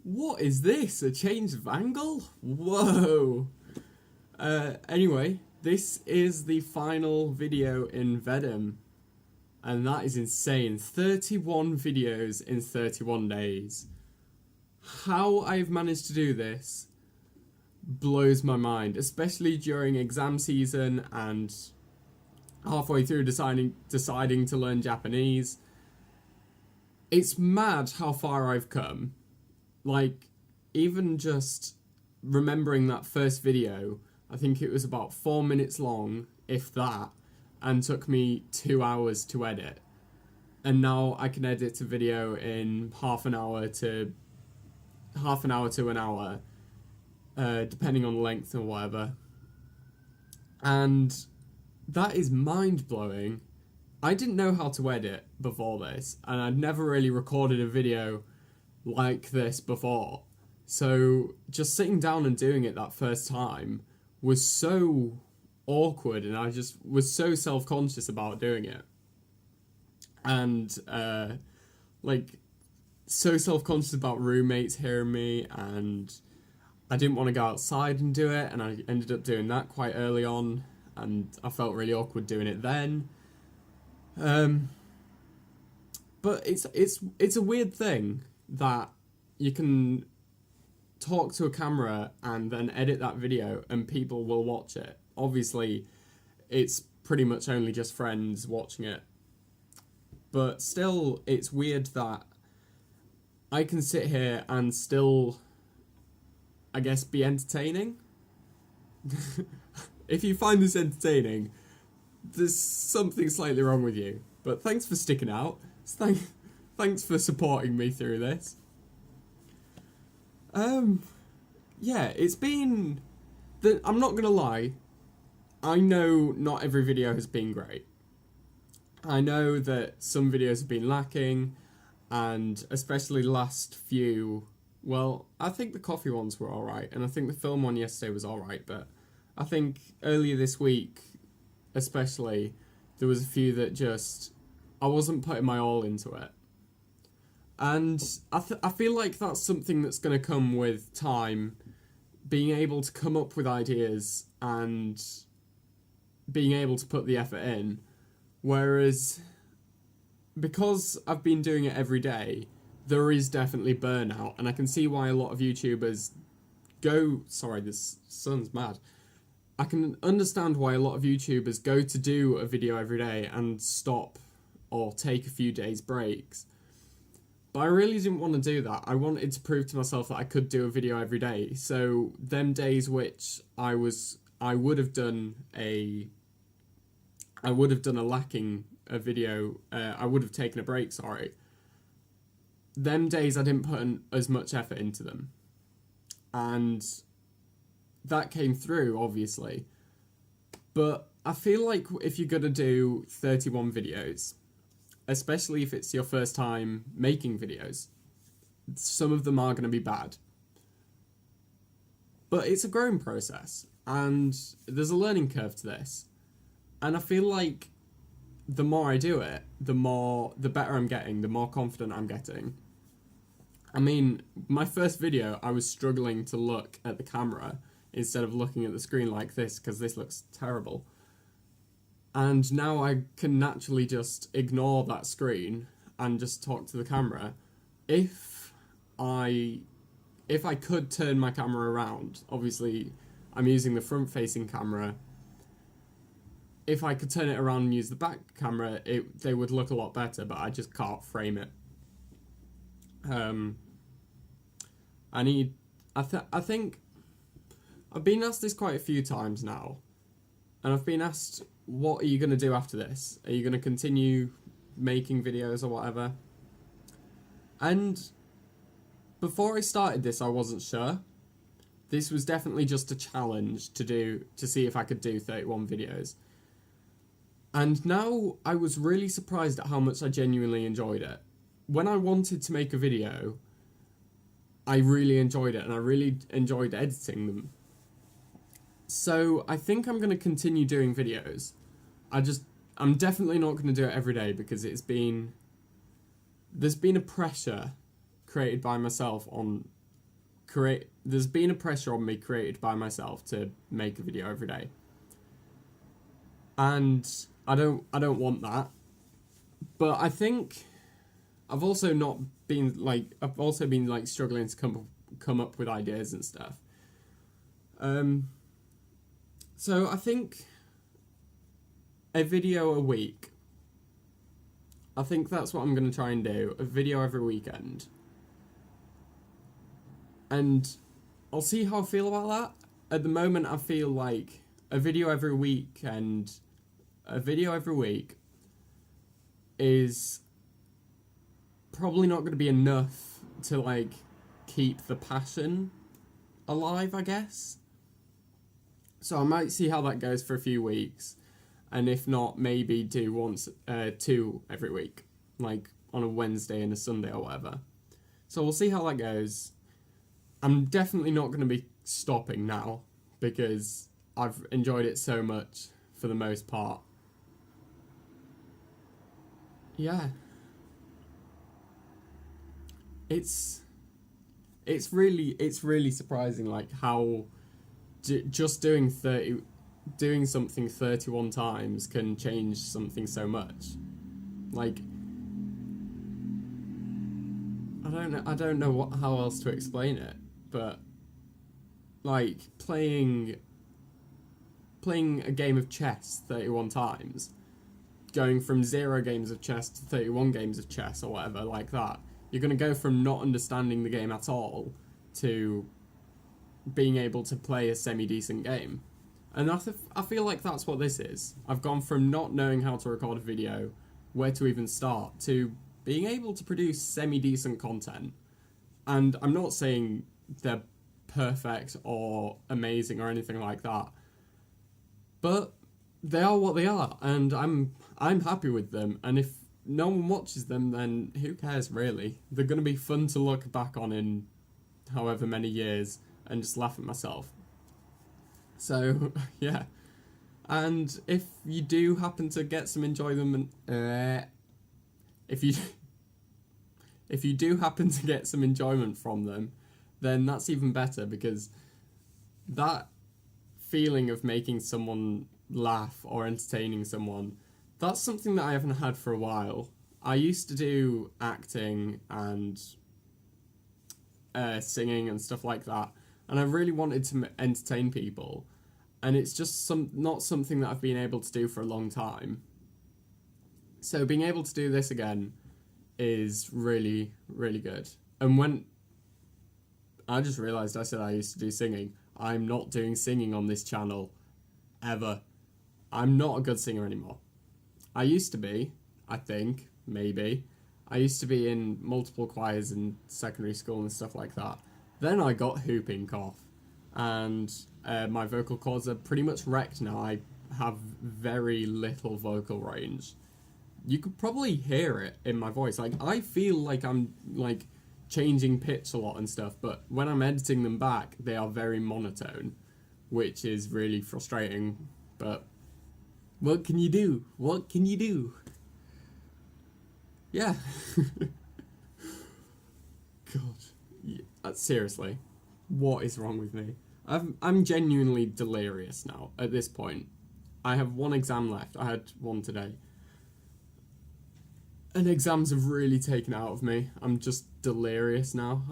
What is this? A change of angle? Whoa. Anyway, this is the final video in Vedim. And that is insane. 31 videos in 31 days. How I've managed to do this blows my mind, especially during exam season and halfway through deciding to learn Japanese. It's mad how far I've come. Like, even just remembering that first video, I think it was about 4 minutes long, if that, and took me 2 hours to edit. And now I can edit a video in half an hour to an hour, depending on the length or whatever. And that is mind-blowing. I didn't know how to edit before this, and I'd never really recorded a video like this before. So just sitting down and doing it that first time was so awkward, and I just was so self-conscious about doing it. And so self-conscious about roommates hearing me, and I didn't want to go outside and do it, and I ended up doing that quite early on, and I felt really awkward doing it then. But it's a weird thing that you can talk to a camera and then edit that video and people will watch it. Obviously, it's pretty much only just friends watching it. But still, it's weird that I can sit here and still, I guess, be entertaining. If you find this entertaining, there's something slightly wrong with you. But thanks for sticking out. Thanks for supporting me through this. Yeah, it's been... I'm not gonna lie, I know not every video has been great. I know that some videos have been lacking, and especially the last few... Well, I think the coffee ones were alright, and I think the film one yesterday was alright, but I think earlier this week, especially, there was a few that just... I wasn't putting my all into it. And I feel like that's something that's going to come with time, being able to come up with ideas and being able to put the effort in. Whereas, because I've been doing it every day, there is definitely burnout, and I can see why a lot of YouTubers go... Sorry, this sun's mad. I can understand why a lot of YouTubers go to do a video every day and stop or take a few days breaks. But I really didn't want to do that. I wanted to prove to myself that I could do a video every day. So them days which I would have done a lacking a video, I would have taken a break, sorry. Them days I didn't put as much effort into them. And that came through, obviously. But I feel like if you're going to do 31 videos, especially if it's your first time making videos, some of them are going to be bad. But it's a growing process, and there's a learning curve to this. And I feel like the more I do it, the better I'm getting, the more confident I'm getting. I mean, my first video, I was struggling to look at the camera instead of looking at the screen like this, because this looks terrible. And now I can naturally just ignore that screen and just talk to the camera. If I could turn my camera around, obviously I'm using the front-facing camera. If I could turn it around and use the back camera, they would look a lot better, but I just can't frame it. I think I've been asked this quite a few times now, and I've been asked, what are you going to do after this? Are you going to continue making videos or whatever? And before I started this, I wasn't sure. This was definitely just a challenge to see if I could do 31 videos. And now I was really surprised at how much I genuinely enjoyed it. When I wanted to make a video, I really enjoyed it, and I really enjoyed editing them. So I think I'm going to continue doing videos. I'm definitely not going to do it every day, because there's been a pressure created by myself on there's been a pressure on me created by myself to make a video every day. And I don't want that. But I think I've also been struggling to come up with ideas and stuff. So I think a video a week. I think that's what I'm going to try and do. A video every weekend. And I'll see how I feel about that. At the moment, I feel like a video every week is probably not going to be enough to, like, keep the passion alive, I guess. So I might see how that goes for a few weeks. And if not, maybe do two every week. Like, on a Wednesday and a Sunday or whatever. So we'll see how that goes. I'm definitely not going to be stopping now, because I've enjoyed it so much for the most part. Yeah. It's really surprising, like, how just doing something 31 times can change something so much. Like, I don't know how else to explain it, but, like, playing a game of chess 31 times, going from 0 games of chess to 31 games of chess or whatever, like that, you're going to go from not understanding the game at all to being able to play a semi-decent game. And I feel like that's what this is. I've gone from not knowing how to record a video, where to even start, to being able to produce semi-decent content. And I'm not saying they're perfect or amazing or anything like that, but they are what they are, and I'm happy with them. And if no one watches them, then who cares, really? They're going to be fun to look back on in however many years and just laugh at myself. So, yeah. And if you do happen to get some enjoyment, if you do happen to get some enjoyment from them, then that's even better, because that feeling of making someone laugh or entertaining someone, that's something that I haven't had for a while. I used to do acting and singing and stuff like that, and I really wanted to entertain people, and it's just not something that I've been able to do for a long time. So being able to do this again is really, really good. And when I just realised I said I used to do singing, I'm not doing singing on this channel ever. I'm not a good singer anymore. I used to be, I think, maybe. I used to be in multiple choirs in secondary school and stuff like that. Then I got whooping cough, and my vocal cords are pretty much wrecked now. I have very little vocal range. You could probably hear it in my voice. Like, I feel like I'm, like, changing pitch a lot and stuff, but when I'm editing them back, they are very monotone, which is really frustrating. But what can you do? What can you do? Yeah. God. Yeah, seriously. What is wrong with me? I'm genuinely delirious now at this point. I have one exam left. I had one today. And exams have really taken it out of me. I'm just delirious now.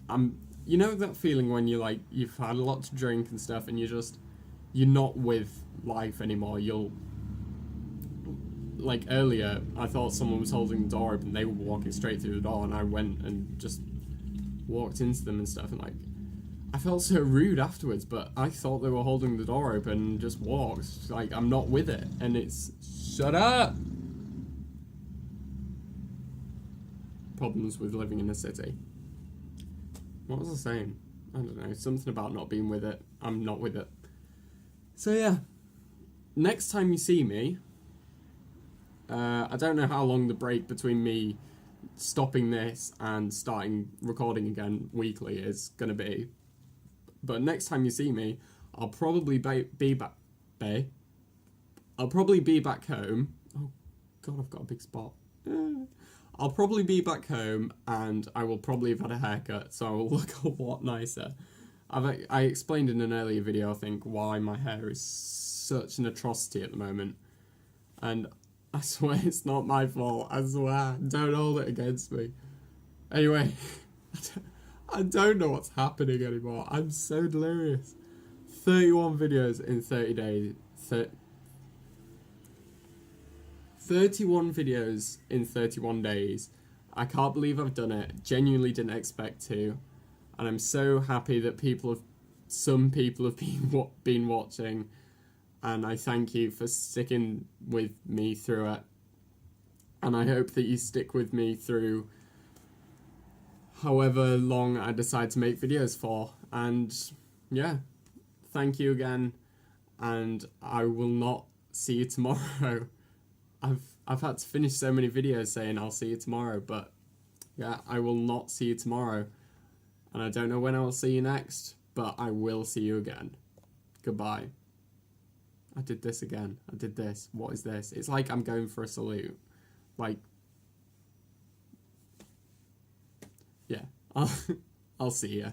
I'm you know that feeling when you've had a lot to drink and stuff, and you're not with life anymore. Like, earlier, I thought someone was holding the door open. They were walking straight through the door, and I went and just walked into them and stuff, and, like, I felt so rude afterwards, but I thought they were holding the door open and just walked. Like, I'm not with it, and it's... Shut up! Problems with living in a city. What was I saying? I don't know, something about not being with it. I'm not with it. So yeah, next time you see me, I don't know how long the break between me stopping this and starting recording again weekly is going to be, but next time you see me, I'll probably be back. I'll probably be back home. Oh God, I've got a big spot. I'll probably be back home and I will probably have had a haircut, so I will look a lot nicer. I explained in an earlier video, I think, why my hair is such an atrocity at the moment. And I swear it's not my fault. I swear. Don't hold it against me. Anyway, I don't know what's happening anymore. I'm so delirious. 31 videos in 30 days. 31 videos in 31 days. I can't believe I've done it. Genuinely didn't expect to. And I'm so happy that some people have been watching. And I thank you for sticking with me through it. And I hope that you stick with me through however long I decide to make videos for. And yeah, thank you again. And I will not see you tomorrow. I've had to finish so many videos saying I'll see you tomorrow, but yeah, I will not see you tomorrow. And I don't know when I will see you next, but I will see you again. Goodbye. I did this again. I did this. What is this? It's like I'm going for a salute. Like, yeah, I'll see ya.